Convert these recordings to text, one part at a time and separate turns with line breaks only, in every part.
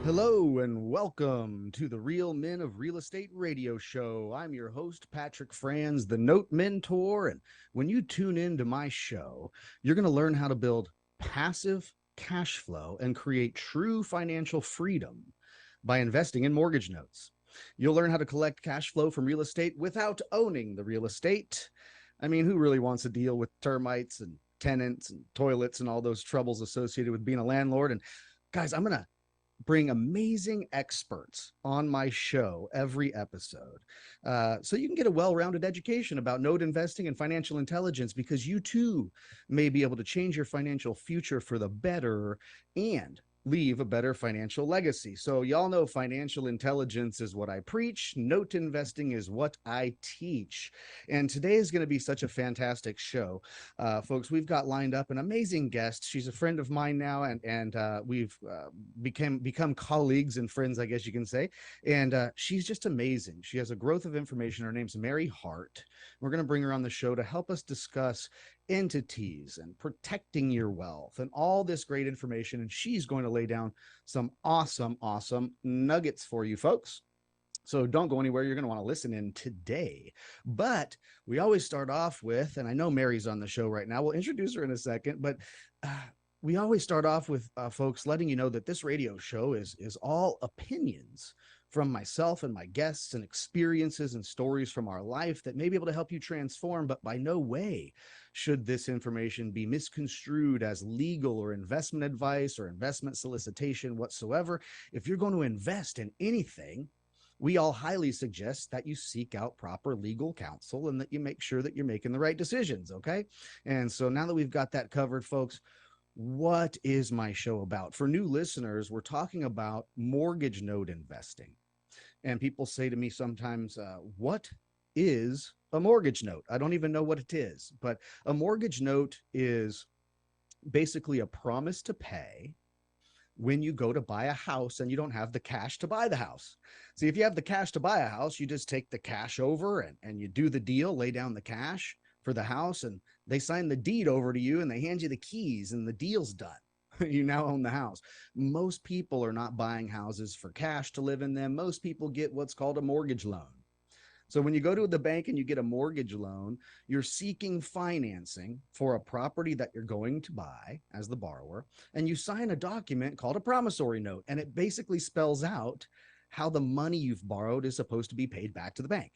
Hello and welcome to the Real Men of Real Estate radio show. I'm your host, Patrick Franz, the Note Mentor. And when you tune into my show, you're going to learn how to build passive cash flow and create true financial freedom by investing in mortgage notes. You'll learn how to collect cash flow from real estate without owning the real estate. I mean, who really wants to deal with termites and tenants and toilets and all those troubles associated with being a landlord? And guys, I'm going to bring amazing experts on my show every episode so you can get a well-rounded education about note investing and financial intelligence, because you too may be able to change your financial future for the better and leave a better financial legacy. So y'all know financial intelligence is what I preach. Note investing is what I teach. And today is going to be such a fantastic show. Folks, we've got lined up an amazing guest. She's a friend of mine now, and we've become colleagues and friends, I guess you can say. And she's just amazing. She has a growth of information. Her name's Mary Hart. We're going to bring her on the show to help us discuss entities and protecting your wealth and all this great information. And she's going to lay down some awesome nuggets for you folks. So don't go anywhere. You're going to want to listen in today. But we always start off with, and I know Mary's on the show right now. We'll introduce her in a second, but we always start off with folks letting you know that this radio show is all opinions from myself and my guests, and experiences and stories from our life that may be able to help you transform, but by no way should this information be misconstrued as legal or investment advice or investment solicitation whatsoever. If you're going to invest in anything, we all highly suggest that you seek out proper legal counsel and that you make sure that you're making the right decisions, okay? And so now that we've got that covered, folks, what is my show about? For new listeners, we're talking about mortgage note investing. And people say to me sometimes, what is a mortgage note? I don't even know what it is, but a mortgage note is basically a promise to pay when you go to buy a house and you don't have the cash to buy the house. See, if you have the cash to buy a house, you just take the cash over and you do the deal, lay down the cash for the house, and they sign the deed over to you and they hand you the keys and the deal's done. You now own the house. Most people are not buying houses for cash to live in them. Most people get what's called a mortgage loan. So when you go to the bank and you get a mortgage loan, you're seeking financing for a property that you're going to buy as the borrower, and you sign a document called a promissory note, and it basically spells out how the money you've borrowed is supposed to be paid back to the bank.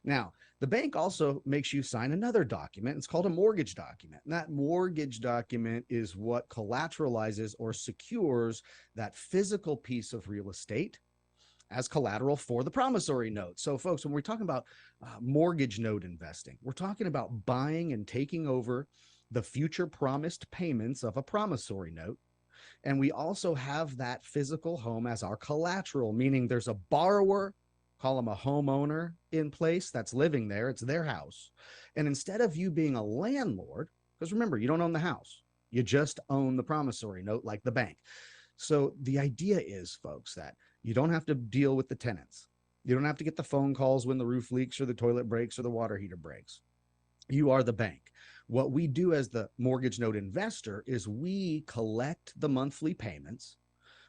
Now, the bank also makes you sign another document. It's called a mortgage document. And that mortgage document is what collateralizes or secures that physical piece of real estate as collateral for the promissory note. So folks, when we're talking about mortgage note investing, we're talking about buying and taking over the future promised payments of a promissory note. And we also have that physical home as our collateral, meaning there's a borrower, call them a homeowner, in place that's living there. It's their house. And instead of you being a landlord, because remember, you don't own the house, you just own the promissory note like the bank. So the idea is, folks, that you don't have to deal with the tenants. You don't have to get the phone calls when the roof leaks or the toilet breaks or the water heater breaks. You are the bank. What we do as the mortgage note investor is we collect the monthly payments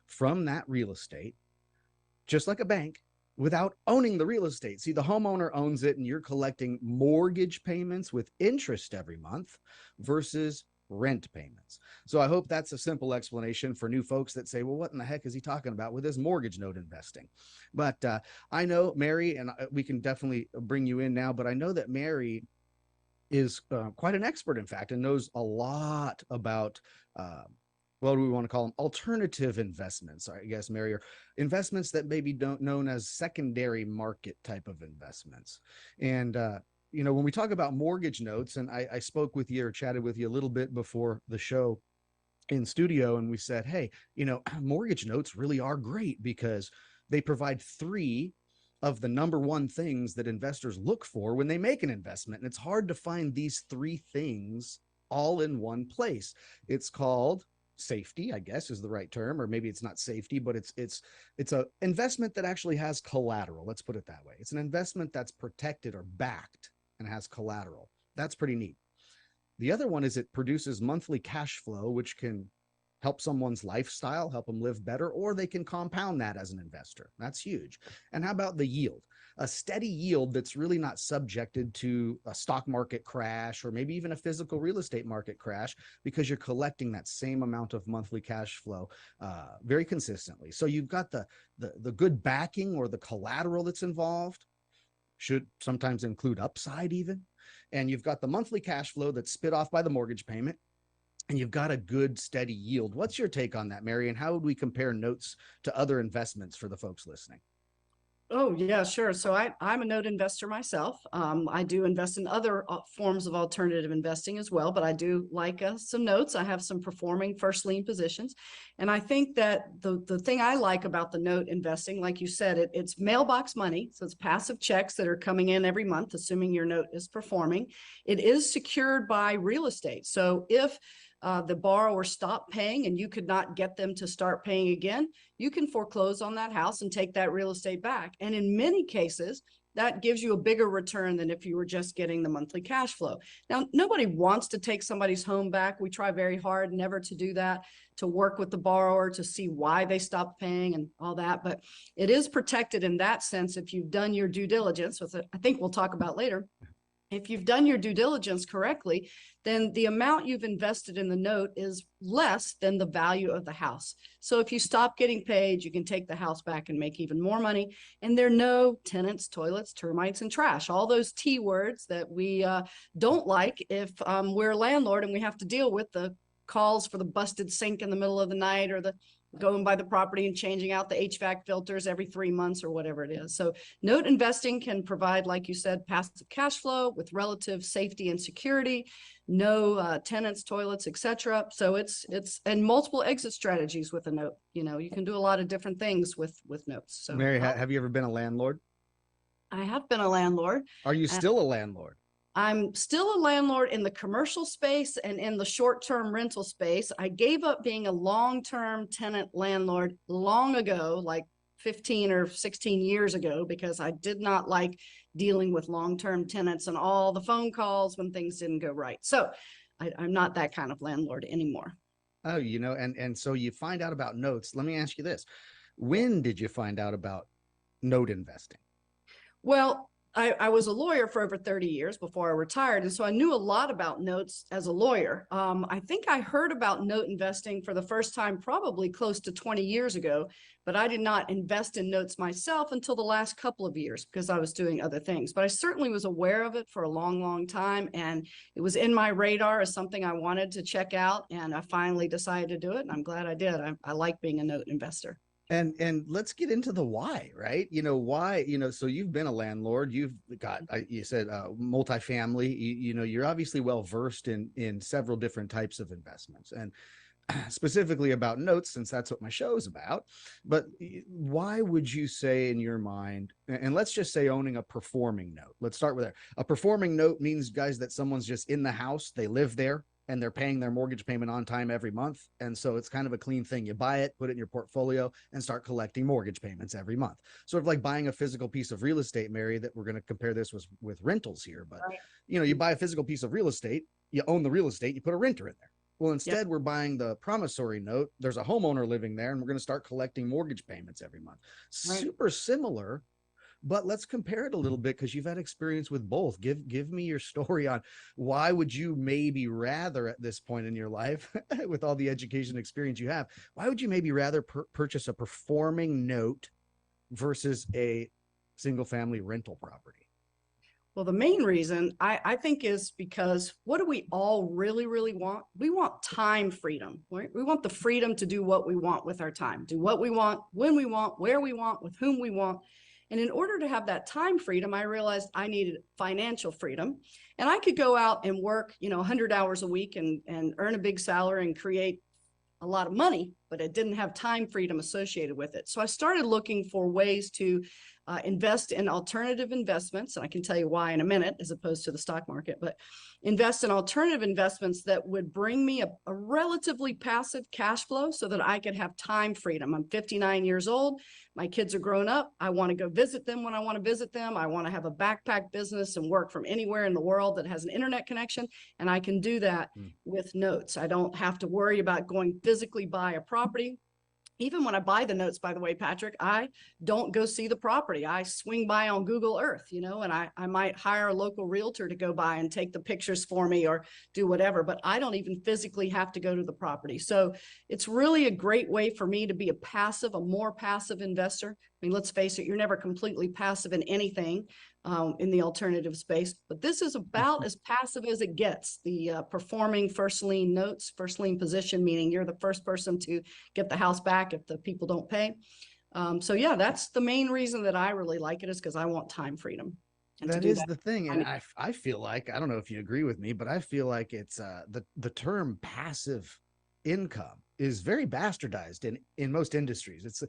from that real estate, just like a bank, without owning the real estate. See, the homeowner owns it, and you're collecting mortgage payments with interest every month versus rent payments. So I hope that's a simple explanation for new folks that say, well, what in the heck is he talking about with his mortgage note investing? But I know Mary, and we can definitely bring you in now, but I know that Mary is quite an expert, in fact, and knows a lot about what do we want to call them? Alternative investments, I guess, Mary, or investments that maybe don't known as secondary market type of investments. And when we talk about mortgage notes, and I spoke with you or chatted with you a little bit before the show in studio, and we said, hey, mortgage notes really are great because they provide three of the number one things that investors look for when they make an investment. And it's hard to find these three things all in one place. It's called safety, I guess is the right term, or maybe it's not safety, but it's a investment that actually has collateral. Let's put it that way. It's an investment that's protected or backed and has collateral. That's pretty neat. The other one is it produces monthly cash flow, which can help someone's lifestyle, help them live better, or they can compound that as an investor. That's huge. And how about the yield? A steady yield that's really not subjected to a stock market crash or maybe even a physical real estate market crash, because you're collecting that same amount of monthly cash flow very consistently. So you've got the good backing or the collateral that's involved, should sometimes include upside even. And you've got the monthly cash flow that's spit off by the mortgage payment, and you've got a good steady yield. What's your take on that, Mary? And how would we compare notes to other investments for the folks listening?
Oh, yeah, sure. So I'm a note investor myself. I do invest in other forms of alternative investing as well, but I do like some notes. I have some performing first lien positions. And I think that the thing I like about the note investing, like you said, it's mailbox money. So it's passive checks that are coming in every month, assuming your note is performing. It is secured by real estate. So if the borrower stopped paying and you could not get them to start paying again, you can foreclose on that house and take that real estate back. And in many cases, that gives you a bigger return than if you were just getting the monthly cash flow. Now, nobody wants to take somebody's home back. We try very hard never to do that, to work with the borrower to see why they stopped paying and all that. But it is protected in that sense if you've done your due diligence, which I think we'll talk about later. If you've done your due diligence correctly, then the amount you've invested in the note is less than the value of the house. So if you stop getting paid, you can take the house back and make even more money. And there are no tenants, toilets, termites, and trash. All those T words that we don't like if we're a landlord and we have to deal with the calls for the busted sink in the middle of the night, or the going by the property and changing out the HVAC filters every 3 months or whatever it is. So note investing can provide, like you said, passive cash flow with relative safety and security, no tenants, toilets, etc. So it's and multiple exit strategies with a note. You know, you can do a lot of different things with notes. So
Mary, have you ever been a landlord?
I have been a landlord.
Are you still a landlord?
I'm still a landlord in the commercial space and in the short-term rental space. I gave up being a long-term tenant landlord long ago, like 15 or 16 years ago, because I did not like dealing with long-term tenants and all the phone calls when things didn't go right. So I'm not that kind of landlord anymore.
Oh, and so you find out about notes. Let me ask you this. When did you find out about note investing?
Well, I was a lawyer for over 30 years before I retired. And so I knew a lot about notes as a lawyer. I think I heard about note investing for the first time probably close to 20 years ago, but I did not invest in notes myself until the last couple of years because I was doing other things. But I certainly was aware of it for a long, long time. And it was in my radar as something I wanted to check out. And I finally decided to do it. And I'm glad I did. I like being a note investor.
And let's get into the why, right? Why, so you've been a landlord, you've got, you said multifamily, you're obviously well versed in several different types of investments, and specifically about notes, since that's what my show is about. But why would you say in your mind, and let's just say owning a performing note, let's start with that. A performing note means, guys, that someone's just in the house, they live there, and they're paying their mortgage payment on time every month. And so it's kind of a clean thing. You buy it, put it in your portfolio, and start collecting mortgage payments every month. Sort of like buying a physical piece of real estate, Mary, that we're going to compare this with rentals here. But, you buy a physical piece of real estate, you own the real estate, you put a renter in there. Well, instead, we're buying the promissory note. There's a homeowner living there, and we're going to start collecting mortgage payments every month. Right. Super similar. But let's compare it a little bit, because you've had experience with both. Give me your story on why would you maybe rather, at this point in your life, with all the education experience you have, why would you maybe rather purchase a performing note versus a single family rental property?
Well, the main reason I think is because what do we all really, really want? We want time freedom. Right? We want the freedom to do what we want with our time, do what we want, when we want, where we want, with whom we want. And in order to have that time freedom, I realized I needed financial freedom. And I could go out and work, 100 hours a week and earn a big salary and create a lot of money. but it didn't have time freedom associated with it. So I started looking for ways to invest in alternative investments. And I can tell you why in a minute, as opposed to the stock market, but invest in alternative investments that would bring me a relatively passive cash flow so that I could have time freedom. I'm 59 years old. My kids are grown up. I want to go visit them when I want to visit them. I want to have a backpack business and work from anywhere in the world that has an internet connection. And I can do that with notes. I don't have to worry about going physically buy a property. Even when I buy the notes, by the way, Patrick, I don't go see the property. I swing by on Google Earth, and I might hire a local realtor to go by and take the pictures for me or do whatever, but I don't even physically have to go to the property. So it's really a great way for me to be a more passive investor. I mean, let's face it, you're never completely passive in anything in the alternative space, but this is about as passive as it gets. The performing first lien notes, first lien position, meaning you're the first person to get the house back if the people don't pay. So yeah, that's the main reason that I really like it, is because I want time freedom.
And that is the thing. And I feel like, I don't know if you agree with me, but I feel like it's the term passive income is very bastardized in most industries. It's,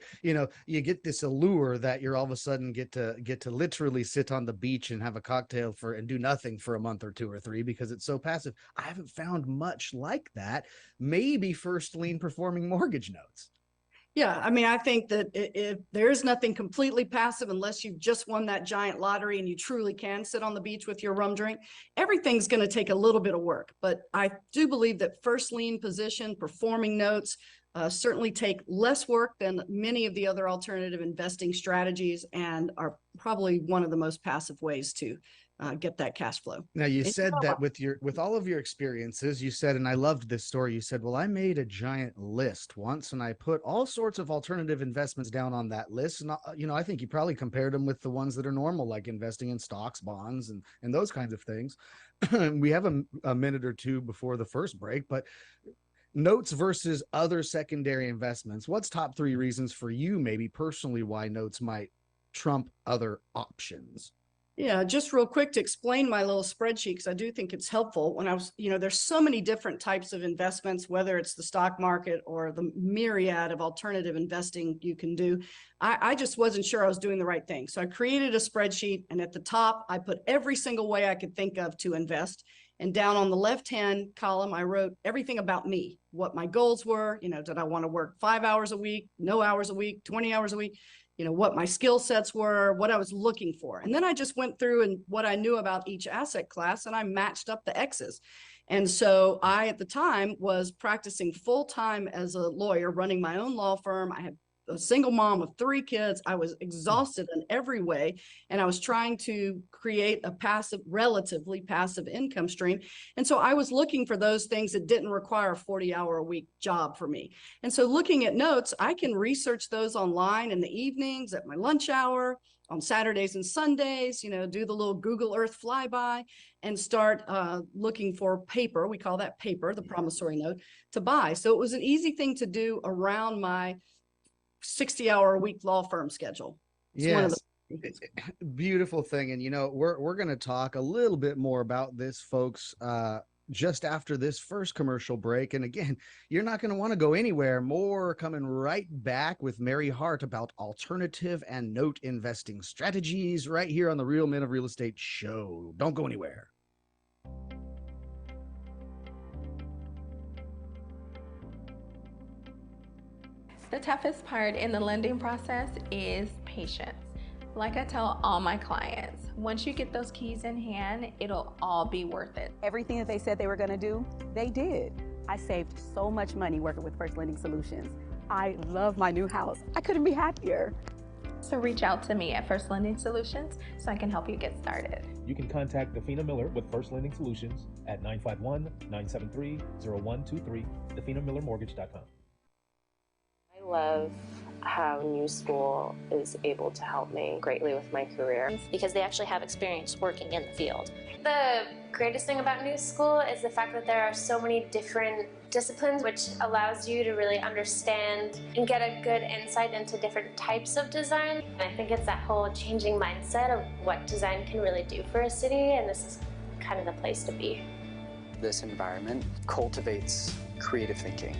you get this allure that you're all of a sudden get to literally sit on the beach and have a cocktail and do nothing for a month or two or three because it's so passive. I haven't found much like that. Maybe first lien performing mortgage notes.
Yeah, I mean, I think that if there is nothing completely passive unless you've just won that giant lottery and you truly can sit on the beach with your rum drink. Everything's going to take a little bit of work, but I do believe that first lien position, performing notes certainly take less work than many of the other alternative investing strategies and are probably one of the most passive ways to get that cash flow.
Now, you said that with all of your experiences, you said, and I loved this story, you said, well, I made a giant list once and I put all sorts of alternative investments down on that list. And, I think you probably compared them with the ones that are normal, like investing in stocks, bonds, and those kinds of things. We have a minute or two before the first break, but notes versus other secondary investments. What's top 3 reasons for you, maybe personally, why notes might trump other options?
Yeah, just real quick to explain my little spreadsheet, because I do think it's helpful. When I was, there's so many different types of investments, whether it's the stock market or the myriad of alternative investing you can do. I just wasn't sure I was doing the right thing. So I created a spreadsheet, and at the top, I put every single way I could think of to invest. And down on the left-hand column, I wrote everything about me, what my goals were. Did I want to work 5 hours a week, no hours a week, 20 hours a week? What my skill sets were, what I was looking for. And then I just went through and what I knew about each asset class, and I matched up the X's. And so I, at the time, was practicing full-time as a lawyer, running my own law firm. I had a single mom of 3 kids. I was exhausted in every way, and I was trying to create a relatively passive income stream. And so I was looking for those things that didn't require a 40-hour-a-week job for me. And so looking at notes, I can research those online in the evenings, at my lunch hour, on Saturdays and Sundays, do the little Google Earth flyby and start looking for paper. We call that paper, the promissory note, to buy. So it was an easy thing to do around my 60-hour-a-week law firm schedule. It's
one of the beautiful thing. And we're going to talk a little bit more about this, folks, just after this first commercial break. And again, you're not going to want to go anywhere. More coming right back with Mary Hart about alternative and note investing strategies right here on the Real Men of Real Estate show. Don't go anywhere.
The toughest part in the lending process is patience. Like I tell all my clients, once you get those keys in hand, it'll all be worth it.
Everything that they said they were going to do, they did. I saved so much money working with First Lending Solutions. I love my new house. I couldn't be happier.
So reach out to me at First Lending Solutions so I can help you get started.
You can contact Defina Miller with First Lending Solutions at 951-973-0123, definamillermortgage.com.
I love how New School is able to help me greatly with my career
because they actually have experience working in the field. The greatest thing about New School is the fact that there are so many different disciplines, which allows you to really understand and get a good insight into different types of design. And I think it's that whole changing mindset of what design can really do for a city, and this is kind of the place to be.
This environment cultivates creative thinking.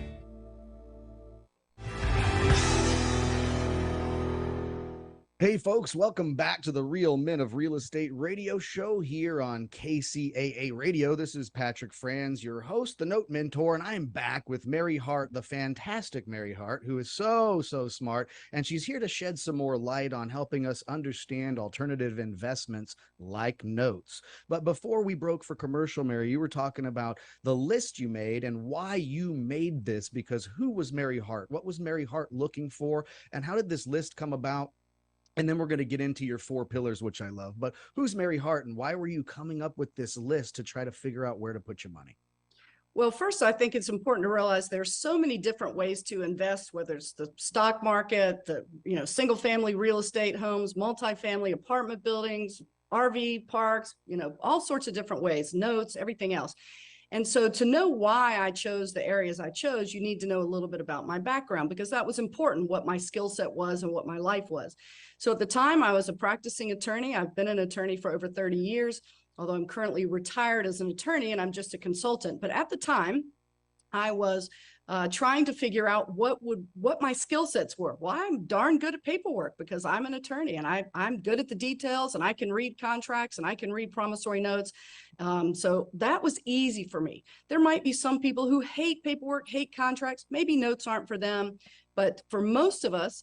Hey, folks, welcome back to the Real Men of Real Estate radio show here on KCAA Radio. This is Patrick Franz, your host, the Note Mentor, and I'm back with Mary Hart, the fantastic Mary Hart, who is so smart, and she's here to shed some more light on helping us understand alternative investments like notes. But before we broke for commercial, Mary, you were talking about the list you made and why you made this, because who was Mary Hart? What was Mary Hart looking for? And how did this list come about? And then we're going to get into your 4 pillars, which I love. But who's Mary Hart, and why were you coming up with this list to try to figure out where to put your money?
Well, first, I think it's important to realize there's so many different ways to invest, whether it's the stock market, the single family real estate homes, multifamily apartment buildings, RV parks, all sorts of different ways, notes, everything else. And so to know why I chose the areas I chose, you need to know a little bit about my background, because that was important, what my skill set was and what my life was. So at the time, I was a practicing attorney. I've been an attorney for over 30 years, although I'm currently retired as an attorney and I'm just a consultant. But at the time, I was trying to figure out what my skill sets were. Well, I'm darn good at paperwork because I'm an attorney and I'm good at the details, and I can read contracts and I can read promissory notes. So that was easy for me. There might be some people who hate paperwork, hate contracts. Maybe notes aren't for them. But for most of us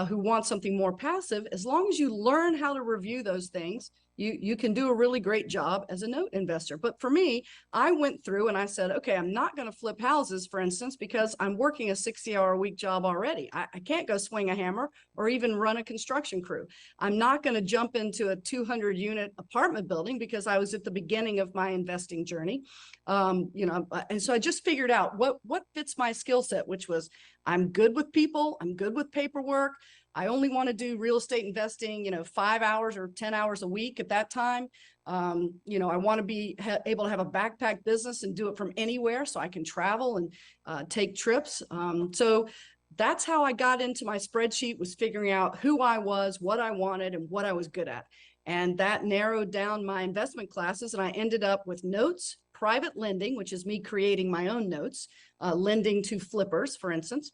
who want something more passive, as long as you learn how to review those things, you can do a really great job as a note investor. But for me, I went through and I said, okay, I'm not going to flip houses, for instance, because I'm working a 60-hour-a-week job already. I can't go swing a hammer or even run a construction crew. I'm not going to jump into a 200-unit apartment building because I was at the beginning of my investing journey. And so I just figured out what fits my skill set, which was I'm good with people, I'm good with paperwork. I only want to do real estate investing, 5 hours or 10 hours a week at that time. I want to be able to have a backpack business and do it from anywhere so I can travel and take trips. So that's how I got into my spreadsheet, was figuring out who I was, what I wanted, and what I was good at. And that narrowed down my investment classes. And I ended up with notes, private lending, which is me creating my own notes, lending to flippers, for instance,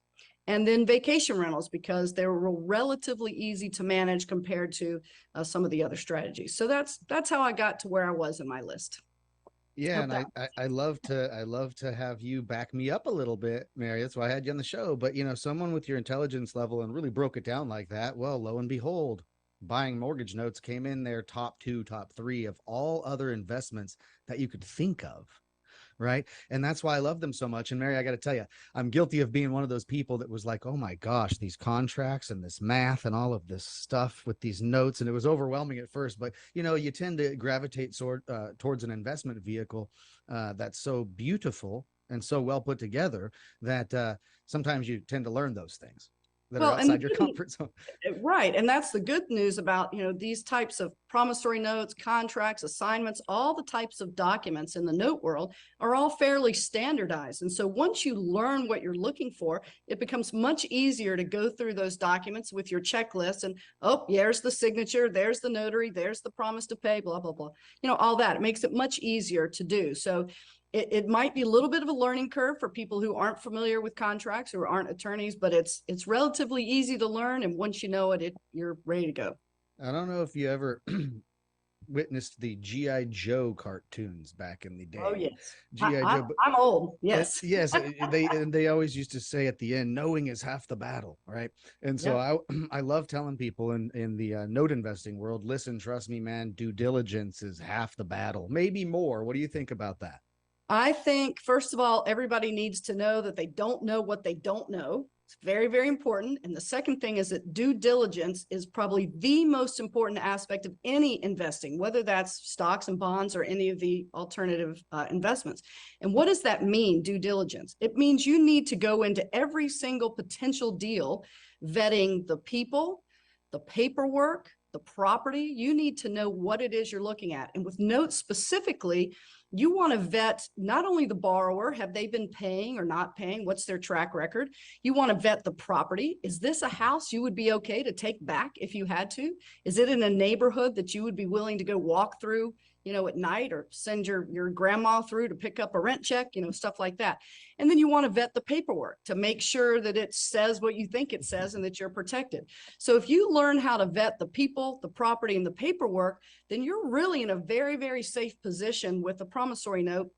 and then vacation rentals, because they were relatively easy to manage compared to some of the other strategies. So that's how I got to where I was in my list.
Yeah, and I love to have you back me up a little bit, Mary. That's why I had you on the show. But someone with your intelligence level and really broke it down like that, well, lo and behold, buying mortgage notes came in there top 2, top 3 of all other investments that you could think of. Right. And that's why I love them so much. And Mary, I got to tell you, I'm guilty of being one of those people that was like, oh my gosh, these contracts and this math and all of this stuff with these notes. And it was overwhelming at first, but you tend to gravitate towards an investment vehicle that's so beautiful and so well put together that sometimes you tend to learn those things that are outside your comfort zone.
Right. And that's the good news about, these types of promissory notes, contracts, assignments, all the types of documents in the note world are all fairly standardized. And so once you learn what you're looking for, it becomes much easier to go through those documents with your checklist and, oh, there's the signature, there's the notary, there's the promise to pay, blah, blah, blah. All that. It makes it much easier to do. So it might be a little bit of a learning curve for people who aren't familiar with contracts or aren't attorneys, but it's relatively easy to learn. And once you know it, you're ready to go.
I don't know if you ever witnessed the G.I. Joe cartoons back in the day.
Oh, yes.
G.I. Joe.
I'm old. Yes.
Yes. They always used to say at the end, knowing is half the battle. Right. And so I love telling people in the note investing world, listen, trust me, man, due diligence is half the battle, maybe more. What do you think about that?
I think, first of all, everybody needs to know that they don't know what they don't know. It's very, very important. And the second thing is that due diligence is probably the most important aspect of any investing, whether that's stocks and bonds or any of the alternative investments. And what does that mean, due diligence? It means you need to go into every single potential deal, vetting the people, the paperwork, the property. You need to know what it is you're looking at. And with notes specifically, you want to vet not only the borrower, have they been paying or not paying? What's their track record? You want to vet the property. Is this a house you would be okay to take back if you had to? Is it in a neighborhood that you would be willing to go walk through at night, or send your grandma through to pick up a rent check, stuff like that. And then you want to vet the paperwork to make sure that it says what you think it says and that you're protected. So if you learn how to vet the people, the property, and the paperwork, then you're really in a very, very safe position with a promissory note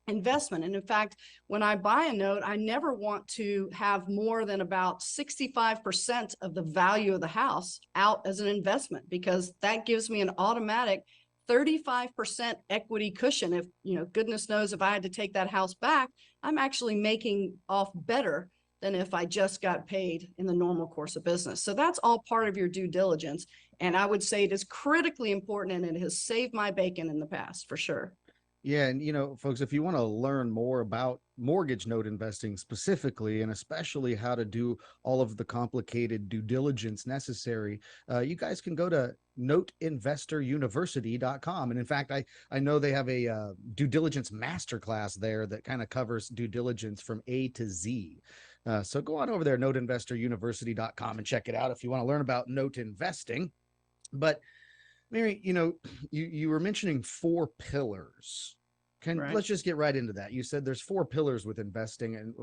investment. And in fact, when I buy a note, I never want to have more than about 65% of the value of the house out as an investment, because that gives me an automatic 35% equity cushion. If, goodness knows, if I had to take that house back, I'm actually making off better than if I just got paid in the normal course of business. So that's all part of your due diligence. And I would say it is critically important, and it has saved my bacon in the past for sure.
Yeah. And, folks, if you want to learn more about mortgage note investing specifically, and especially how to do all of the complicated due diligence necessary, you guys can go to noteinvestoruniversity.com. And in fact, I know they have a due diligence masterclass there that kind of covers due diligence from A to Z. So go on over there, noteinvestoruniversity.com, and check it out if you want to learn about note investing. But Mary, you were mentioning 4 pillars. Let's just get right into that. You said there's 4 pillars with investing, and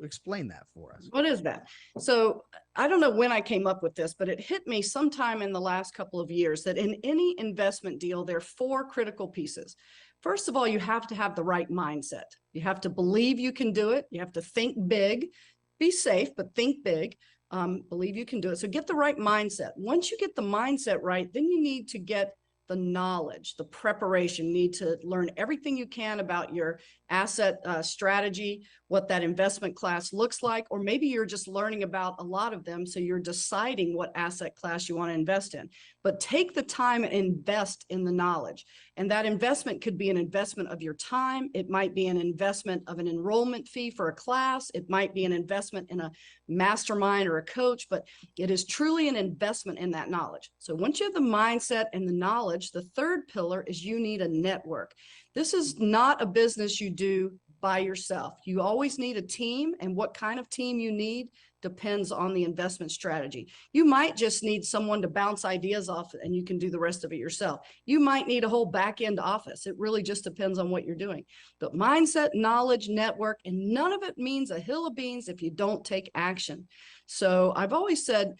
explain that for us.
What is that? So I don't know when I came up with this, but it hit me sometime in the last couple of years that in any investment deal, there are 4 critical pieces. First of all, you have to have the right mindset. You have to believe you can do it. You have to think big, be safe, but think big. Believe you can do it. So get the right mindset. Once you get the mindset right, then you need to get the knowledge, the preparation. You need to learn everything you can about your asset strategy, what that investment class looks like, or maybe you're just learning about a lot of them, so you're deciding what asset class you want to invest in. But take the time and invest in the knowledge. And that investment could be an investment of your time. It might be an investment of an enrollment fee for a class. It might be an investment in a mastermind or a coach, but it is truly an investment in that knowledge. So once you have the mindset and the knowledge, the third pillar is you need a network. This is not a business you do by yourself. You always need a team, and what kind of team you need depends on the investment strategy. You might just need someone to bounce ideas off, and you can do the rest of it yourself. You might need a whole back end office. It really just depends on what you're doing. But mindset, knowledge, network, and none of it means a hill of beans if you don't take action. So I've always said,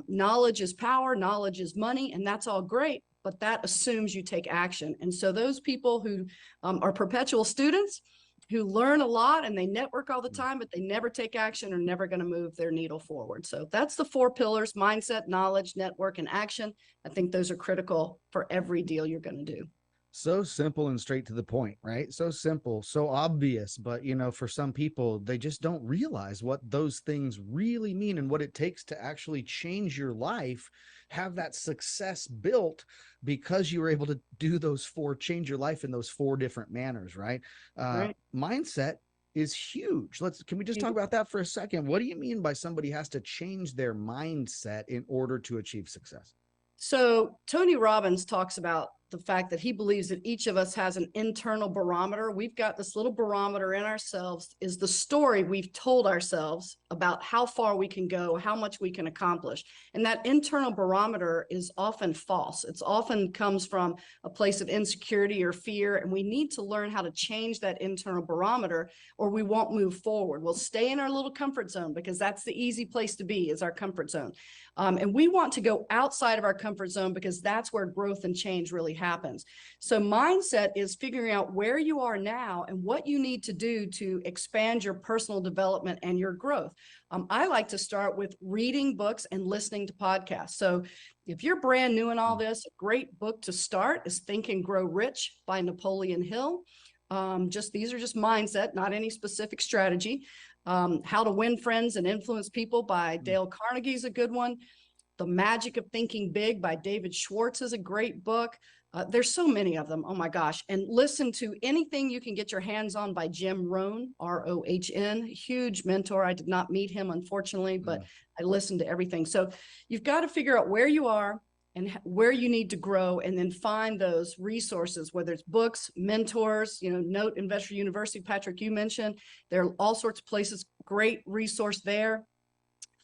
knowledge is power, knowledge is money, and that's all great, but that assumes you take action. And so those people who are perpetual students, who learn a lot and they network all the time, but they never take action, are never going to move their needle forward. So that's the 4 pillars: mindset, knowledge, network, and action. I think those are critical for every deal you're going to do.
So simple and straight to the point, right? So simple, so obvious, but for some people, they just don't realize what those things really mean and what it takes to actually change your life, have that success built because you were able to do those 4, change your life in those 4 different manners, right?
Right.
Mindset is huge. Can we just talk about that for a second? What do you mean by somebody has to change their mindset in order to achieve success?
So Tony Robbins talks about the fact that he believes that each of us has an internal barometer. We've got this little barometer in ourselves, is the story we've told ourselves about how far we can go, how much we can accomplish. And that internal barometer is often false. It's often comes from a place of insecurity or fear. And we need to learn how to change that internal barometer, or we won't move forward. We'll stay in our little comfort zone because that's the easy place to be, is our comfort zone. And we want to go outside of our comfort zone because that's where growth and change really happens. So mindset is figuring out where you are now and what you need to do to expand your personal development and your growth. I like to start with reading books and listening to podcasts. So if you're brand new in all this, a great book to start is Think and Grow Rich by Napoleon Hill. These are just mindset, not any specific strategy. How to Win Friends and Influence People by Dale Carnegie is a good one. The Magic of Thinking Big by David Schwartz is a great book. There's so many of them. Oh my gosh. And listen to anything you can get your hands on by Jim Rohn, R-O-H-N, huge mentor. I did not meet him, unfortunately, but I listened to everything. So you've got to figure out where you are and where you need to grow, and then find those resources, whether it's books, mentors, Note Investor University, Patrick, you mentioned, there are all sorts of places, great resource there.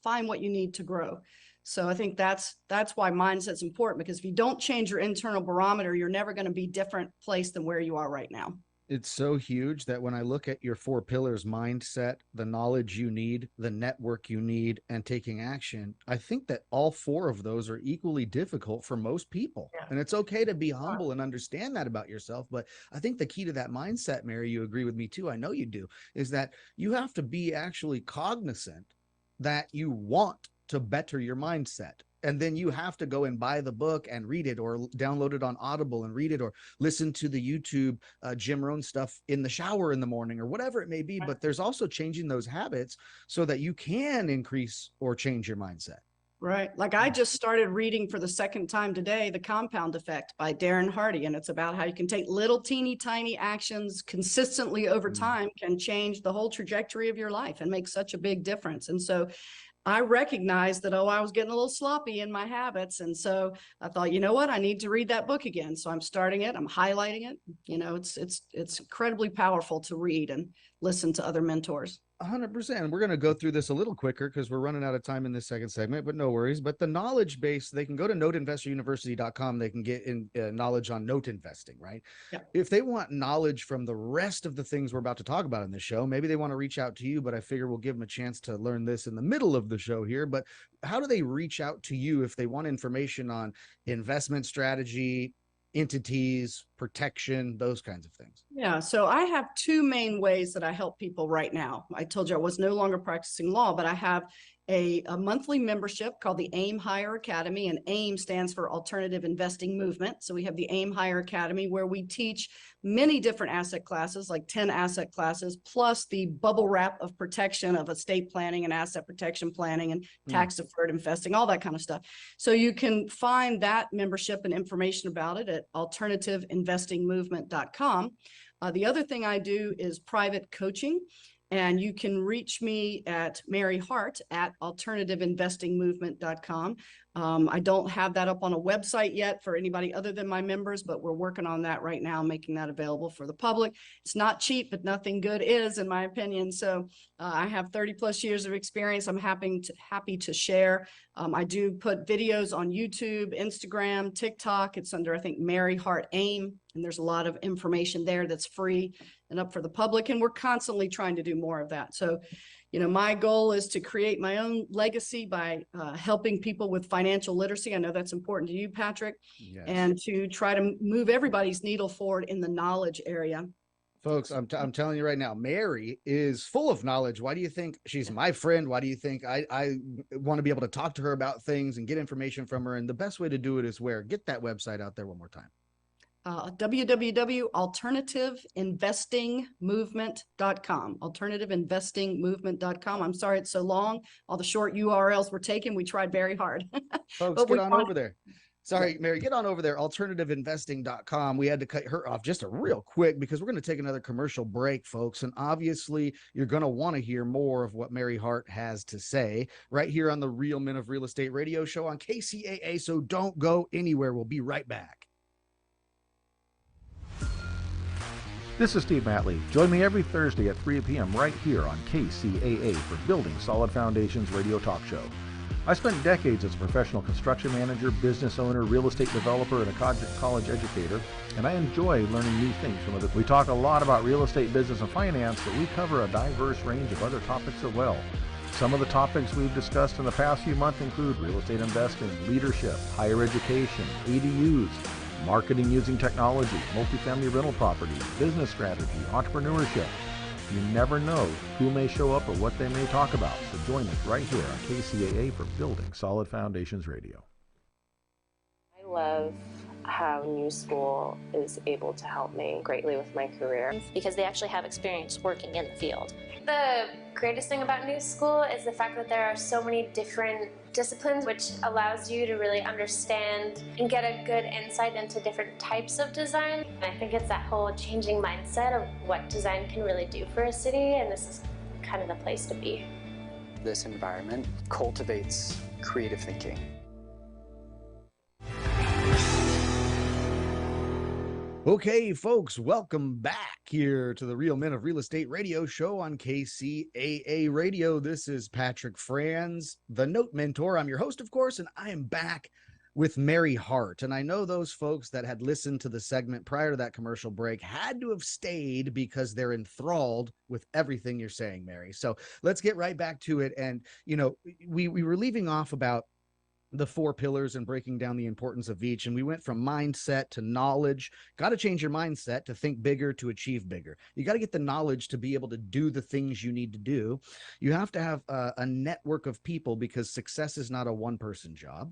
Find what you need to grow. So I think that's why mindset's important, because if you don't change your internal barometer, you're never going to be different place than where you are right now.
It's so huge that when I look at your 4 pillars, mindset, the knowledge you need, the network you need, and taking action, I think that all 4 of those are equally difficult for most people.
Yeah.
And it's okay to be humble and understand that about yourself. But I think the key to that mindset, Mary, you agree with me too, I know you do, is that you have to be actually cognizant that you want to better your mindset. And then you have to go and buy the book and read it, or download it on Audible and read it, or listen to the YouTube Jim Rohn stuff in the shower in the morning, or whatever it may be. But there's also changing those habits so that you can increase or change your mindset.
Right. Like I just started reading for the second time today, The Compound Effect by Darren Hardy. And it's about how you can take little teeny tiny actions consistently over time can change the whole trajectory of your life and make such a big difference. And so I recognized that, I was getting a little sloppy in my habits. And so I thought, you know what, I need to read that book again. So I'm starting it, I'm highlighting it. It's incredibly powerful to read and listen to other mentors.
100%. We're going to go through this a little quicker because we're running out of time in this second segment, but no worries. But the knowledge base, they can go to noteinvestoruniversity.com. They can get in knowledge on note investing, right?
Yeah.
If they want knowledge from the rest of the things we're about to talk about in the show, maybe they want to reach out to you, but I figure we'll give them a chance to learn this in the middle of the show here. But how do they reach out to you if they want information on investment strategy, entities, protection, those kinds of things?
Yeah. So I have 2 main ways that I help people right now. I told you I was no longer practicing law, but I have a monthly membership called the AIM Higher Academy, and AIM stands for Alternative Investing Movement. So we have the AIM Higher Academy, where we teach many different asset classes, like 10 asset classes, plus the bubble wrap of protection of estate planning and asset protection planning and tax deferred investing, all that kind of stuff. So you can find that membership and information about it at alternativeinvestingmovement.com. The other thing I do is private coaching. And you can reach me at Mary Hart at alternativeinvestingmovement.com. I don't have that up on a website yet for anybody other than my members, but we're working on that right now, making that available for the public. It's not cheap, but nothing good is, in my opinion. So I have 30 plus years of experience. I'm happy to share. I do put videos on YouTube, Instagram, TikTok. It's under, I think, Mary Hart AIM. And there's a lot of information there that's free and up for the public. And we're constantly trying to do more of that. So, my goal is to create my own legacy by helping people with financial literacy. I know that's important to you, Patrick.
Yes.
And to try to move everybody's needle forward in the knowledge area.
Folks, I'm telling you right now, Mary is full of knowledge. Why do you think she's my friend? Why do you think I want to be able to talk to her about things and get information from her? And the best way to do it is where? Get that website out there one more time.
www.alternativeinvestingmovement.com. Alternativeinvestingmovement.com. I'm sorry it's so long. All the short URLs were taken. We tried very hard.
Folks, get on over there. Sorry, Mary, get on over there, alternativeinvesting.com. We had to cut her off just a real quick because we're going to take another commercial break, folks. And obviously, you're going to want to hear more of what Mary Hart has to say right here on the Real Men of Real Estate radio show on KCAA. So don't go anywhere. We'll be right back.
This is Steve Matley. Join me every Thursday at 3 p.m. right here on KCAA for Building Solid Foundations radio talk show. I spent decades as a professional construction manager, business owner, real estate developer, and a college educator, and I enjoy learning new things from others. We talk a lot about real estate, business, and finance, but we cover a diverse range of other topics as well. Some of the topics we've discussed in the past few months include real estate investing, leadership, higher education, ADUs, marketing using technology, multifamily rental properties, business strategy, entrepreneurship. You never know who may show up or what they may talk about. So join us right here on KCAA for Building Solid Foundations Radio.
I love how New School is able to help me greatly with my career.
Because they actually have experience working in the field. The greatest thing about New School is the fact that there are so many different disciplines, which allows you to really understand and get a good insight into different types of design. And I think it's that whole changing mindset of what design can really do for a city, and this is kind of the place to be.
This environment cultivates creative thinking.
Okay, folks, welcome back here to the Real Men of Real Estate Radio Show on KCAA Radio. This is Patrick Franz, the Note Mentor. I'm your host, of course, and I am back with Mary Hart. And I know those folks that had listened to the segment prior to that commercial break had to have stayed because they're enthralled with everything you're saying, Mary. So let's get right back to it. And, you know, we were leaving off about the 4 pillars and breaking down the importance of each. And we went from mindset to knowledge. Got to change your mindset to think bigger, to achieve bigger. You got to get the knowledge to be able to do the things you need to do. You have to have a network of people, because success is not a one-person job.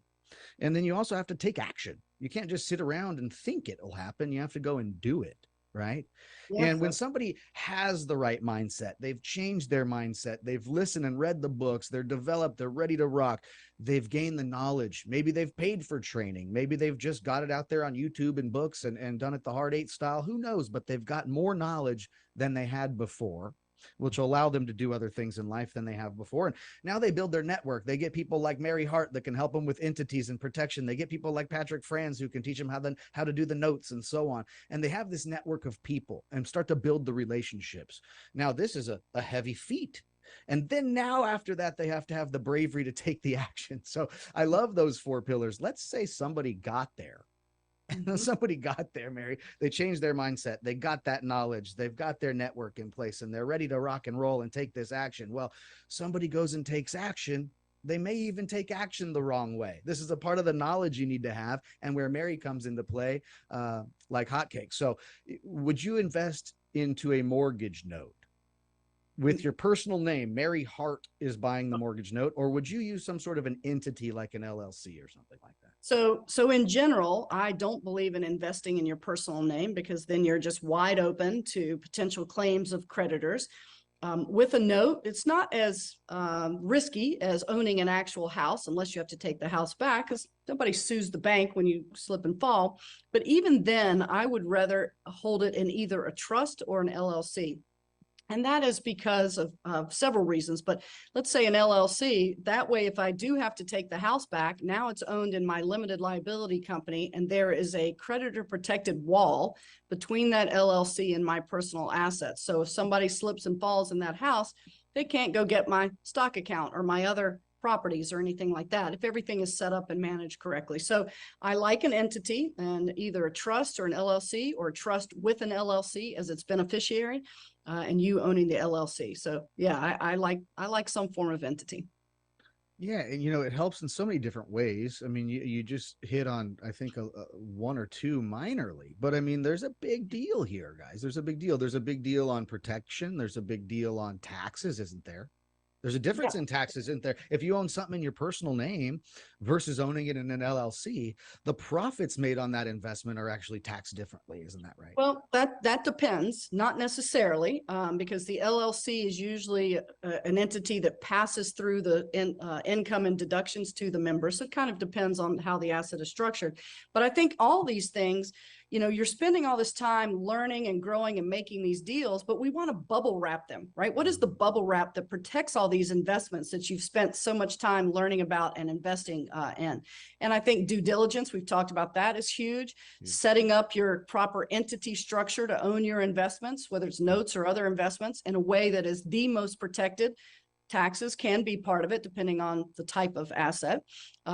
And then you also have to take action. You can't just sit around and think it'll happen. You have to go and do it. Right. Yeah. And when somebody has the right mindset, they've changed their mindset, they've listened and read the books, they're developed, they're ready to rock, they've gained the knowledge, maybe they've paid for training, maybe they've just got it out there on YouTube and books and done it the hard 8 style, who knows, but they've got more knowledge than they had before, which will allow them to do other things in life than they have before. And now they build their network. They get people like Mary Hart that can help them with entities and protection. They get people like Patrick Franz who can teach them how to do the notes and so on. And they have this network of people and start to build the relationships. Now, this is a heavy feat. And then now after that, they have to have the bravery to take the action. So I love those 4 pillars. Let's say somebody got there. Somebody got there, Mary. They changed their mindset. They got that knowledge. They've got their network in place and they're ready to rock and roll and take this action. Well, somebody goes and takes action. They may even take action the wrong way. This is a part of the knowledge you need to have, and where Mary comes into play like hotcakes. So would you invest into a mortgage note with your personal name? Mary Hart is buying the mortgage note, or would you use some sort of an entity like an LLC or something like that?
So in general, I don't believe in investing in your personal name, because then you're just wide open to potential claims of creditors. With a note, it's not as risky as owning an actual house, unless you have to take the house back, because nobody sues the bank when you slip and fall. But even then, I would rather hold it in either a trust or an LLC. And that is because of several reasons. But let's say an LLC, that way, if I do have to take the house back, now it's owned in my limited liability company, and there is a creditor protected wall between that LLC and my personal assets. So if somebody slips and falls in that house, they can't go get my stock account or my other properties or anything like that, if everything is set up and managed correctly. So I like an entity, and either a trust or an LLC, or a trust with an LLC as its beneficiary, and you owning the LLC. So yeah, I like some form of entity.
Yeah, and you know, it helps in so many different ways. I mean, you just hit on, I think, a 1 or 2 minorly, but I mean, there's a big deal here, guys. There's a big deal. There's a big deal on protection. There's a big deal on taxes, isn't there? There's a difference in taxes, isn't there? If you own something in your personal name versus owning it in an LLC, the profits made on that investment are actually taxed differently. Isn't that right?
Well, that depends, not necessarily, because the LLC is usually an entity that passes through the income and deductions to the members. So it kind of depends on how the asset is structured. But I think all these things, you know, you're spending all this time learning and growing and making these deals, but we want to bubble wrap them, right? What is the bubble wrap that protects all these investments that you've spent so much time learning about and investing in? And I think due diligence, we've talked about that, is huge. Setting up your proper entity structure to own your investments, whether it's notes or other investments, in a way that is the most protected. Taxes can be part of it, depending on the type of asset.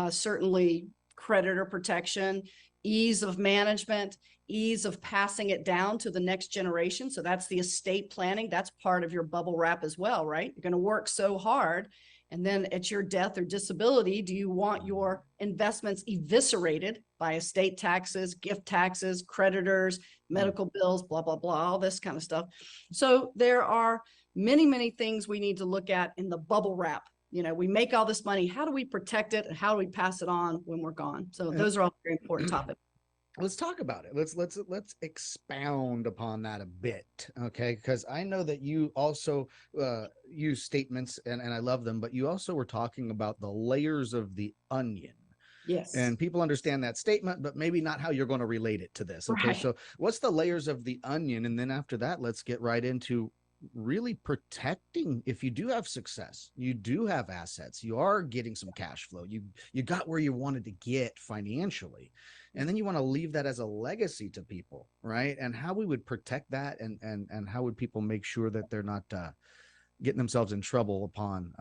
Certainly creditor protection, ease of management, ease of passing it down to the next generation. So that's the estate planning. That's part of your bubble wrap as well, right? You're going to work so hard, and then at your death or disability, do you want your investments eviscerated by estate taxes, gift taxes, creditors, medical bills, blah, blah, blah, all this kind of stuff. So there are many, many things we need to look at in the bubble wrap. You know, we make all this money. How do we protect it, and how do we pass it on when we're gone? So those are all very important topics.
Let's talk about it. Let's expound upon that a bit, okay? Because I know that you also use statements, and I love them, but you also were talking about the layers of the onion.
Yes.
And people understand that statement, but maybe not how you're going to relate it to this. Okay. Right. So what's the layers of the onion? And then after that, let's get right into really protecting. If you do have success, you do have assets, you are getting some cash flow, you got where you wanted to get financially. and then you want to leave that as a legacy to people, right? And how we would protect that, and how would people make sure that they're not getting themselves in trouble upon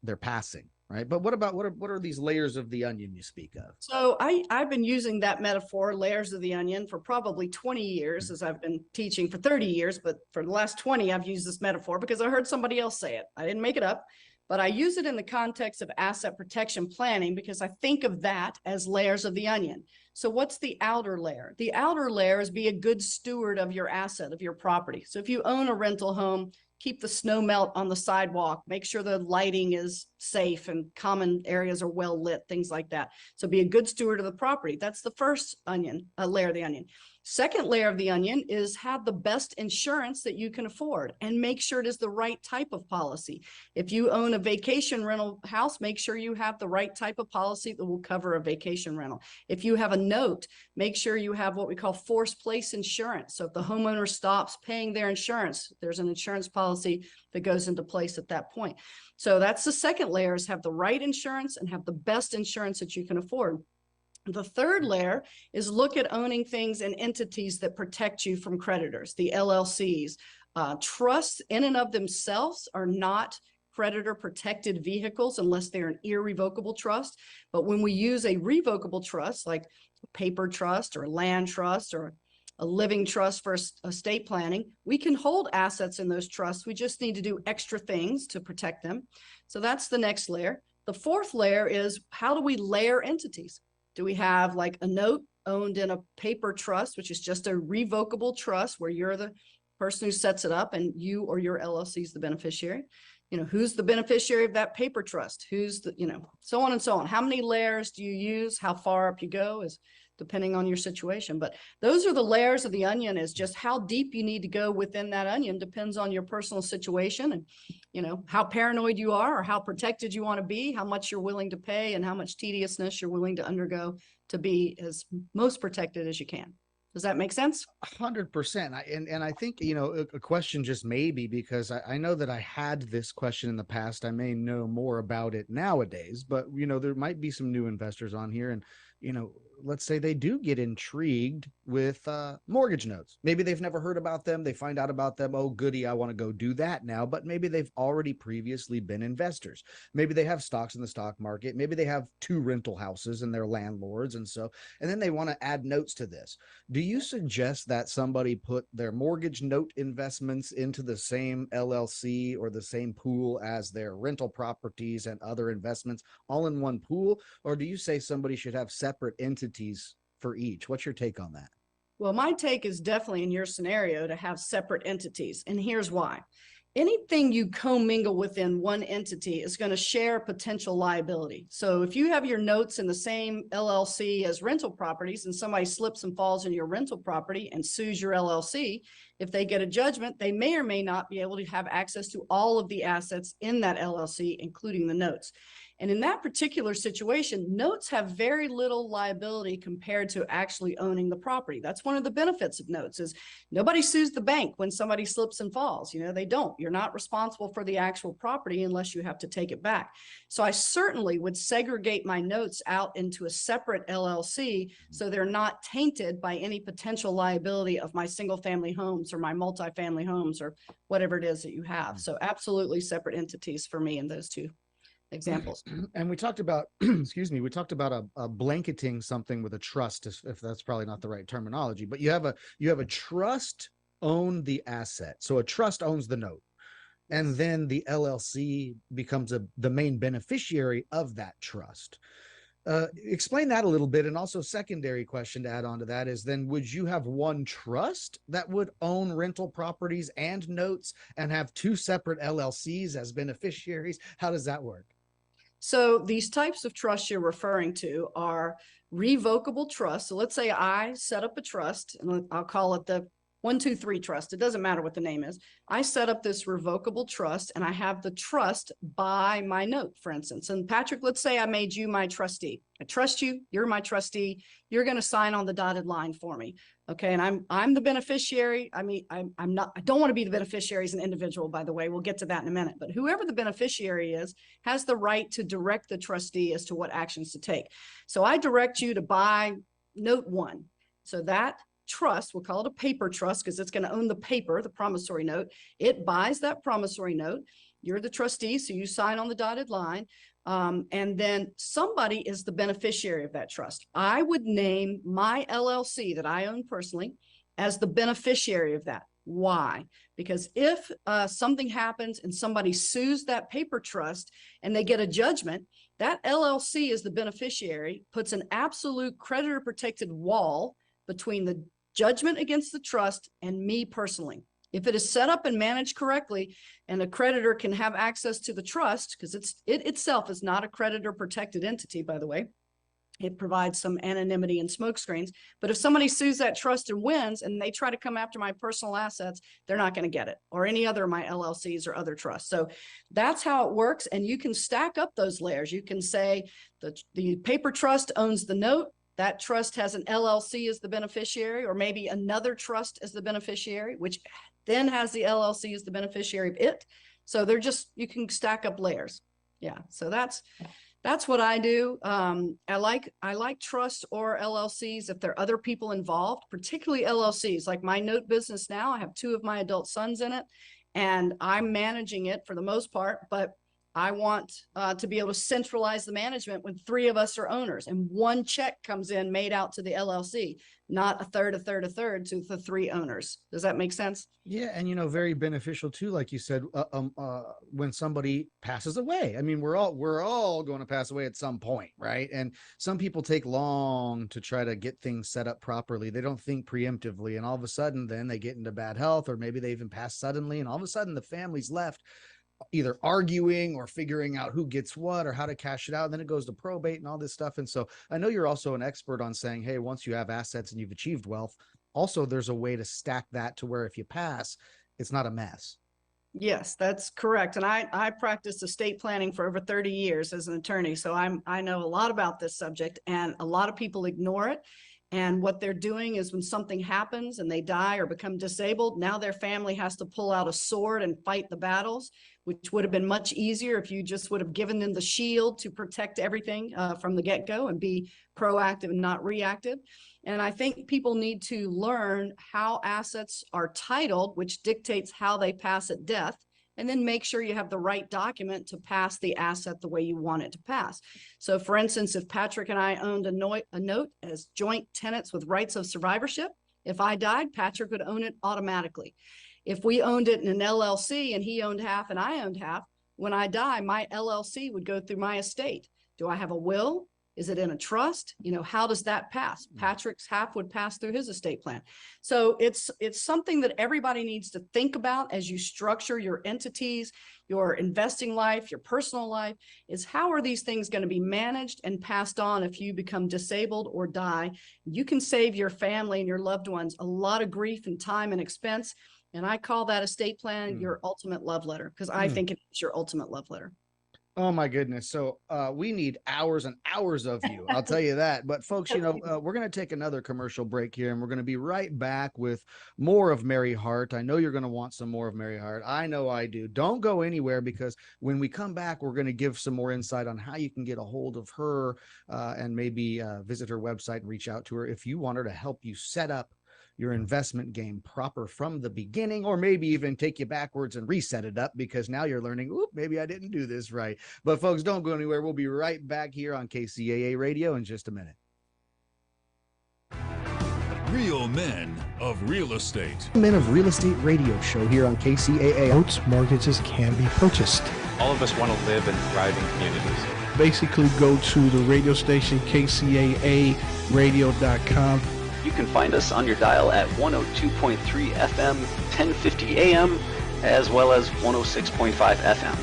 their passing, right? But what about what are these layers of the onion you speak of?
So I've been using that metaphor, layers of the onion, for probably 20 years, as I've been teaching for 30 years. But for the last 20, I've used this metaphor because I heard somebody else say it. I didn't make it up, but I use it in the context of asset protection planning because I think of that as layers of the onion. So what's the outer layer? The outer layer is be a good steward of your asset, of your property. So if you own a rental home, keep the snow melt on the sidewalk, make sure the lighting is safe and common areas are well lit, things like that. So be a good steward of the property. That's the first layer of the onion. Second layer of the onion is have the best insurance that you can afford and make sure it is the right type of policy. If you own a vacation rental house, make sure you have the right type of policy that will cover a vacation rental. If you have a note, make sure you have what we call forced place insurance. So if the homeowner stops paying their insurance, there's an insurance policy that goes into place at that point. So that's the second layer, is have the right insurance and have the best insurance that you can afford. The third layer is look at owning things and entities that protect you from creditors, the LLCs. Trusts in and of themselves are not creditor protected vehicles unless they're an irrevocable trust. But when we use a revocable trust, like a paper trust or a land trust or a living trust for estate planning, we can hold assets in those trusts. We just need to do extra things to protect them. So that's the next layer. The fourth layer is, how do we layer entities? Do we have like a note owned in a paper trust, which is just a revocable trust where you're the person who sets it up and you or your LLC is the beneficiary? You know, who's the beneficiary of that paper trust? Who's the, you know, so on and so on. How many layers do you use? How far up you go is depending on your situation. But those are the layers of the onion. Is just how deep you need to go within that onion depends on your personal situation and, you know, how paranoid you are or how protected you want to be, how much you're willing to pay and how much tediousness you're willing to undergo to be as most protected as you can. Does that make sense?
100%. And I think, you know, a question just maybe, because I know that I had this question in the past. I may know more about it nowadays, but, you know, there might be some new investors on here, and, you know, let's say they do get intrigued with mortgage notes. Maybe they've never heard about them. They find out about them. Oh, goody, I want to go do that now. But maybe they've already previously been investors. Maybe they have stocks in the stock market. Maybe they have 2 rental houses and they're landlords. And then they want to add notes to this. Do you suggest that somebody put their mortgage note investments into the same LLC or the same pool as their rental properties and other investments all in one pool? Or do you say somebody should have separate entities for each? What's your take on that?
Well, my take is definitely in your scenario to have separate entities. And here's why. Anything you commingle within one entity is going to share potential liability. So if you have your notes in the same LLC as rental properties and somebody slips and falls in your rental property and sues your LLC, if they get a judgment, they may or may not be able to have access to all of the assets in that LLC, including the notes. And in that particular situation, notes have very little liability compared to actually owning the property. That's one of the benefits of notes, is nobody sues the bank when somebody slips and falls. You know, they don't. You're not responsible for the actual property unless you have to take it back. So I certainly would segregate my notes out into a separate LLC so they're not tainted by any potential liability of my single family homes or my multifamily homes or whatever it is that you have. So absolutely separate entities for me in those two examples.
And we talked about, excuse me, we talked about a blanketing something with a trust, if that's probably not the right terminology, but you have a trust own the asset. So a trust owns the note, and then the LLC becomes the main beneficiary of that trust. Explain that a little bit. And also, secondary question to add on to that is, then would you have one trust that would own rental properties and notes and have 2 separate LLCs as beneficiaries? How does that work?
So these types of trusts you're referring to are revocable trusts. So let's say I set up a trust, and I'll call it the 123 trust. It doesn't matter what the name is. I set up this revocable trust and I have the trust buy my note, for instance. And Patrick, let's say I made you my trustee. I trust you. You're my trustee. You're going to sign on the dotted line for me. Okay. And I'm the beneficiary. I mean, I don't want to be the beneficiary as an individual, by the way. We'll get to that in a minute. But whoever the beneficiary is has the right to direct the trustee as to what actions to take. So I direct you to buy note one. So that trust, we'll call it a paper trust because it's going to own the paper, the promissory note. It buys that promissory note. You're the trustee, so you sign on the dotted line. And then somebody is the beneficiary of that trust. I would name my LLC that I own personally as the beneficiary of that. Why? Because if something happens and somebody sues that paper trust and they get a judgment, that LLC is the beneficiary, puts an absolute creditor protected wall between the judgment against the trust and me personally. If it is set up and managed correctly and a creditor can have access to the trust, because it itself is not a creditor protected entity, by the way, it provides some anonymity and smoke screens. But if somebody sues that trust and wins and they try to come after my personal assets, they're not going to get it, or any other of my LLCs or other trusts. So that's how it works. And you can stack up those layers. You can say the paper trust owns the note. That trust has an LLC as the beneficiary, or maybe another trust as the beneficiary, which then has the LLC as the beneficiary of it. So they're just, you can stack up layers. Yeah. So that's what I do. I like trusts or LLCs if there are other people involved, particularly LLCs. Like my note business now, I have 2 of my adult sons in it, and I'm managing it for the most part, but I want to be able to centralize the management when 3 of us are owners and one check comes in made out to the LLC, not a third to the 3 owners. Does that make sense?
Yeah. And, very beneficial too, like you said, when somebody passes away. I mean, we're all going to pass away at some point, right? And some people take long to try to get things set up properly. They don't think preemptively. And all of a sudden, then they get into bad health, or maybe they even pass suddenly. And all of a sudden the family's left either arguing or figuring out who gets what or how to cash it out. And then it goes to probate and all this stuff. And so I know you're also an expert on saying, hey, once you have assets and you've achieved wealth, also there's a way to stack that to where if you pass, it's not a mess.
Yes, that's correct. And I practiced estate planning for over 30 years as an attorney. So I know a lot about this subject, and a lot of people ignore it. And what they're doing is when something happens and they die or become disabled, now their family has to pull out a sword and fight the battles, which would have been much easier if you just would have given them the shield to protect everything from the get-go and be proactive and not reactive. And I think people need to learn how assets are titled, which dictates how they pass at death. And then make sure you have the right document to pass the asset the way you want it to pass. So for instance, if Patrick and I owned a note as joint tenants with rights of survivorship, if I died, Patrick would own it automatically. If we owned it in an LLC and he owned half and I owned half, when I die, my LLC would go through my estate. Do I have a will? Is it in a trust? How does that pass? Patrick's half would pass through his estate plan. So it's something that everybody needs to think about as you structure your entities, your investing life, your personal life, is how are these things going to be managed and passed on if you become disabled or die? You can save your family and your loved ones a lot of grief and time and expense. And I call that estate plan your ultimate love letter, because I think it's your ultimate love letter.
Oh my goodness. So we need hours and hours of you. I'll tell you that. But folks, we're going to take another commercial break here, and we're going to be right back with more of Mary Hart. I know you're going to want some more of Mary Hart. I know I do. Don't go anywhere, because when we come back, we're going to give some more insight on how you can get a hold of her and maybe visit her website and reach out to her if you want her to help you set up your investment game proper from the beginning, or maybe even take you backwards and reset it up, because now you're learning, oop, maybe I didn't do this right. But folks, don't go anywhere. We'll be right back here on KCAA Radio in just a minute.
Real Men of Real Estate.
Men of Real Estate Radio show here on KCAA.
Notes, mortgages can be purchased.
All of us want to live in thriving communities.
Basically, go to the radio station, KCAAradio.com.
You can find us on your dial at 102.3 FM, 1050 AM, as well as 106.5 FM.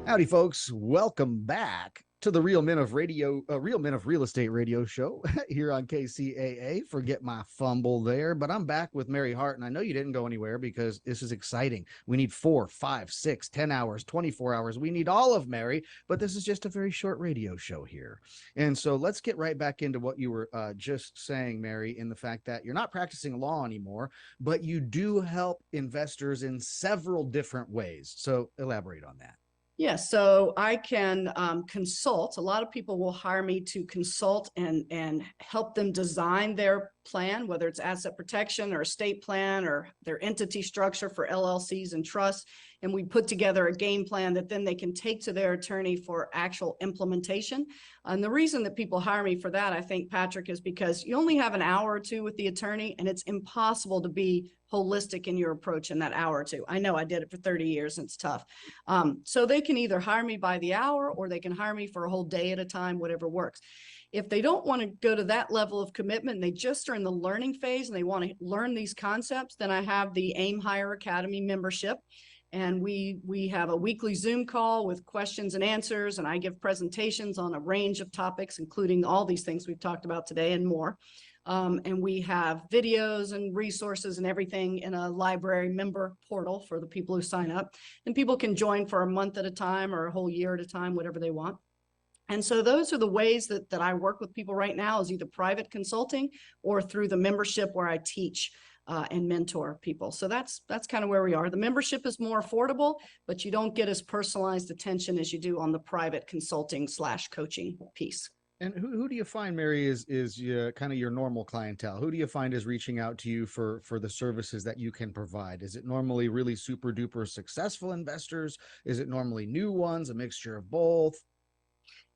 Howdy, folks. Welcome back to the Real Men of Real Estate Radio show here on KCAA. Forget my fumble there, but I'm back with Mary Hart, and I know you didn't go anywhere because this is exciting. We need 4, 5, 6, 10 hours, 24 hours. We need all of Mary, but this is just a very short radio show here. And so let's get right back into what you were just saying, Mary, in the fact that you're not practicing law anymore, but you do help investors in several different ways. So elaborate on that.
Yes, so I can consult. A lot of people will hire me to consult and help them design their plan, whether it's asset protection or estate plan or their entity structure for LLCs and trusts. And we put together a game plan that then they can take to their attorney for actual implementation. And the reason that people hire me for that, I think, Patrick, is because you only have an hour or two with the attorney, and it's impossible to be holistic in your approach in that hour or two. I know I did it for 30 years and it's tough. So they can either hire me by the hour or they can hire me for a whole day at a time, whatever works. If they don't want to go to that level of commitment and they just are in the learning phase and they want to learn these concepts, then I have the AIM Hire Academy membership. And we have a weekly Zoom call with questions and answers, and I give presentations on a range of topics, including all these things we've talked about today and more. And we have videos and resources and everything in a library member portal for the people who sign up. And people can join for a month at a time or a whole year at a time, whatever they want. And so those are the ways that I work with people right now, is either private consulting or through the membership where I teach and mentor people. So that's kind of where we are. The membership is more affordable, but you don't get as personalized attention as you do on the private consulting / coaching piece.
And who do you find, Mary, is kind of your normal clientele? Who do you find is reaching out to you for the services that you can provide? Is it normally really super duper successful investors? Is it normally new ones, a mixture of both?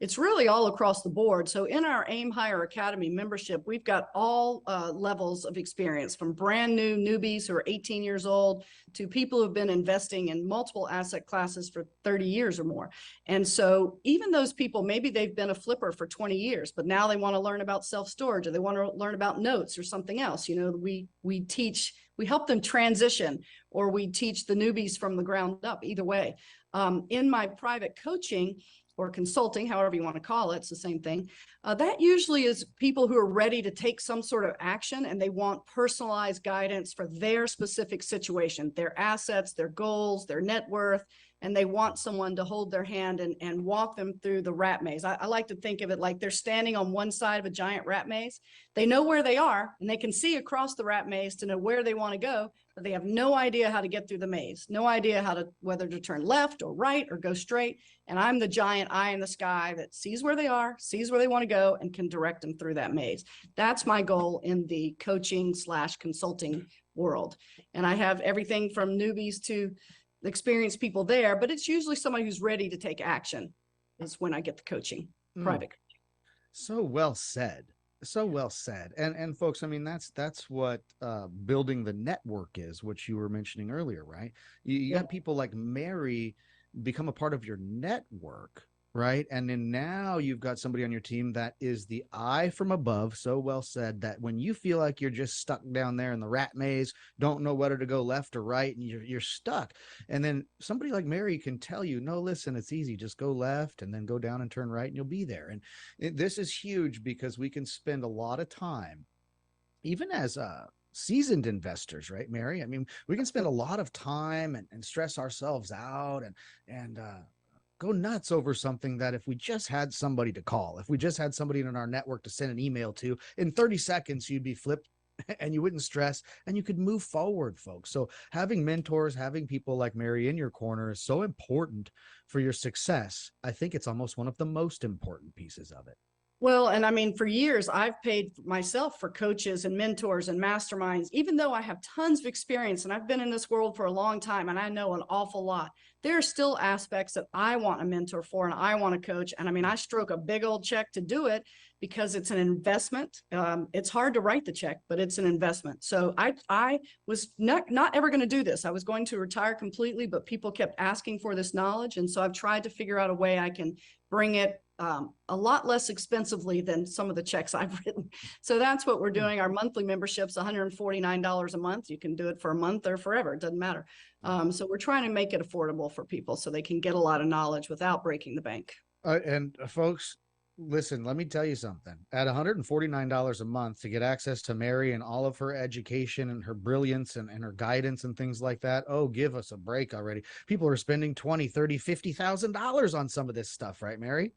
It's really all across the board. So in our AIM Hire Academy membership, we've got all levels of experience, from brand new newbies who are 18 years old to people who've been investing in multiple asset classes for 30 years or more. And so even those people, maybe they've been a flipper for 20 years, but now they want to learn about self-storage or they want to learn about notes or something else. You know, we help them transition, or we teach the newbies from the ground up, either way. In my private coaching or consulting, however you want to call it, it's the same thing. That usually is people who are ready to take some sort of action and they want personalized guidance for their specific situation, their assets, their goals, their net worth, and they want someone to hold their hand and walk them through the rat maze. I like to think of it like they're standing on one side of a giant rat maze. They know where they are and they can see across the rat maze to know where they want to go, but they have no idea how to get through the maze, no idea whether to turn left or right or go straight. And I'm the giant eye in the sky that sees where they are, sees where they want to go, and can direct them through that maze. That's my goal in the coaching / consulting world. And I have everything from newbies to experienced people there, but it's usually somebody who's ready to take action is when I get the coaching, private coaching.
So well said. So well said. And folks, I mean, that's what building the network is, which you were mentioning earlier, right? You got people like Mary become a part of your network, right? And then now you've got somebody on your team that is the eye from above. So well said, that when you feel like you're just stuck down there in the rat maze, don't know whether to go left or right, and you're stuck. And then somebody like Mary can tell you, no, listen, it's easy. Just go left and then go down and turn right and you'll be there. And this is huge because we can spend a lot of time, even as seasoned investors, right, Mary? I mean, we can spend a lot of time and stress ourselves out and go nuts over something that if we just had somebody to call, if we just had somebody in our network to send an email to, in 30 seconds, you'd be flipped and you wouldn't stress and you could move forward, folks. So having mentors, having people like Mary in your corner is so important for your success. I think it's almost one of the most important pieces of it.
Well, and I mean, for years, I've paid myself for coaches and mentors and masterminds, even though I have tons of experience and I've been in this world for a long time and I know an awful lot. There are still aspects that I want a mentor for and I want to coach. And I mean, I stroke a big old check to do it because it's an investment. It's hard to write the check, but it's an investment. So I was not ever going to do this. I was going to retire completely, but people kept asking for this knowledge. And so I've tried to figure out a way I can bring it a lot less expensively than some of the checks I've written. So that's what we're doing. Our monthly membership's $149 a month. You can do it for a month or forever. It doesn't matter. So we're trying to make it affordable for people so they can get a lot of knowledge without breaking the bank.
And folks, listen, let me tell you something. At $149 a month to get access to Mary and all of her education and her brilliance and her guidance and things like that. Oh, give us a break already. People are spending $20, $30, $50,000 on some of this stuff, right, Mary?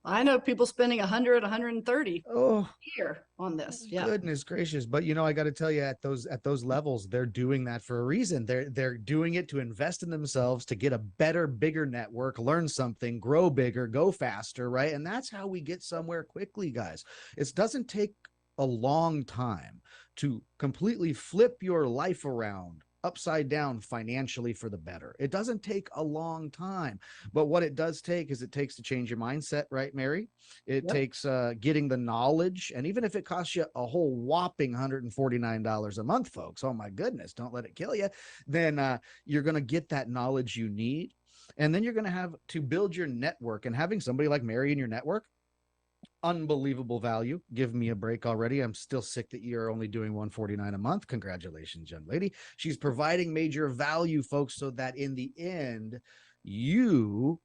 I know people spending 100, 130
Oh,
here on this. Yeah.
goodness gracious. But I got to tell you, at those levels, they're doing that for a reason. They're doing it to invest in themselves, to get a better, bigger network, learn something, grow bigger, go faster, right? And that's how we get somewhere quickly, guys. It doesn't take a long time to completely flip your life around upside down financially for the better. It doesn't take a long time, but what it does take is it takes to change your mindset, right, Mary? It takes getting the knowledge, and even if it costs you a whole whopping $149 a month, folks, oh my goodness, don't let it kill you, then you're going to get that knowledge you need, and then you're going to have to build your network, and having somebody like Mary in your network, unbelievable value. Give me a break already. I'm still sick that you're only doing $149 a month. Congratulations, young lady. She's providing major value, folks, so that in the end, you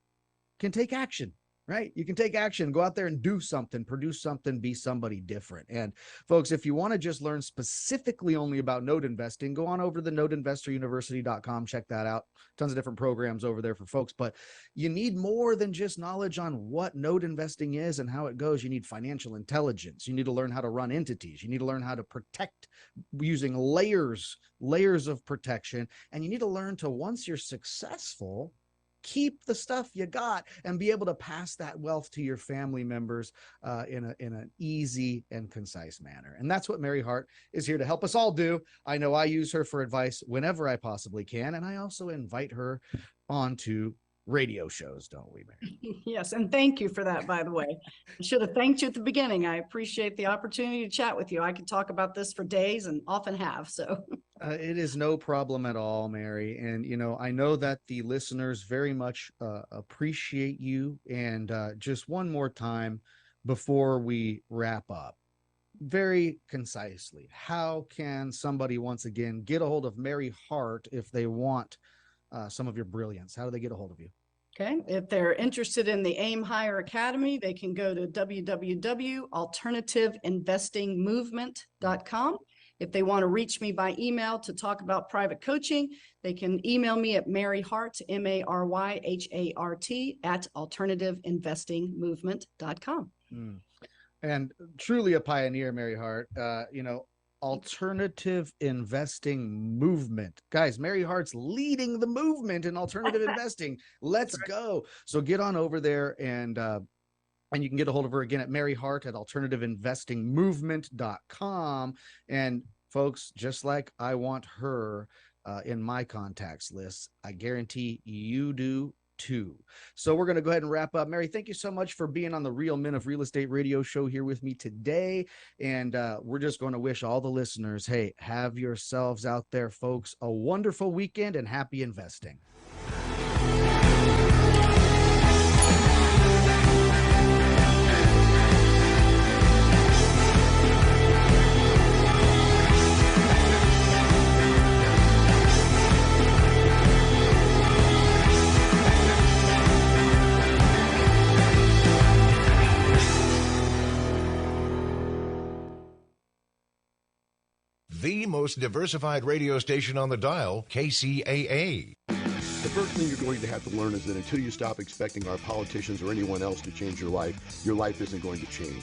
can take action, right? You can take action, go out there and do something, produce something, be somebody different. And folks, if you want to just learn specifically only about note investing, go on over to the noteinvestoruniversity.com. Check that out. Tons of different programs over there for folks, but you need more than just knowledge on what note investing is and how it goes. You need financial intelligence. You need to learn how to run entities. You need to learn how to protect using layers of protection. And you need to learn to, once you're successful, keep the stuff you got and be able to pass that wealth to your family members in an easy and concise manner. And that's what Mary Hart is here to help us all do. I know I use her for advice whenever I possibly can. And I also invite her onto radio shows, don't we, Mary?
Yes. And thank you for that, by the way. I should have thanked you at the beginning. I appreciate the opportunity to chat with you. I could talk about this for days and often have. So
it is no problem at all, Mary. And, I know that the listeners very much appreciate you. And just one more time before we wrap up, very concisely, how can somebody once again get a hold of Mary Hart if they want some of your brilliance? How do they get a hold of you?
Okay. If they're interested in the AIM Higher Academy, they can go to www.alternativeinvestingmovement.com. If they want to reach me by email to talk about private coaching, they can email me at maryhart, MaryHart, at alternativeinvestingmovement.com.
And truly a pioneer, Mary Hart. Alternative investing movement. Guys, Mary Hart's leading the movement in alternative investing. Let's go. So get on over there and you can get a hold of her again at Mary Hart at alternativeinvestingmovement.com. And folks, just like I want her in my contacts list, I guarantee you do too. So we're going to go ahead and wrap up. Mary, thank you so much for being on the Real Men of Real Estate radio show here with me today. And we're just going to wish all the listeners, hey, have yourselves out there, folks, a wonderful weekend and happy investing.
The most diversified radio station on the dial, KCAA.
The first thing you're going to have to learn is that until you stop expecting our politicians or anyone else to change your life isn't going to change.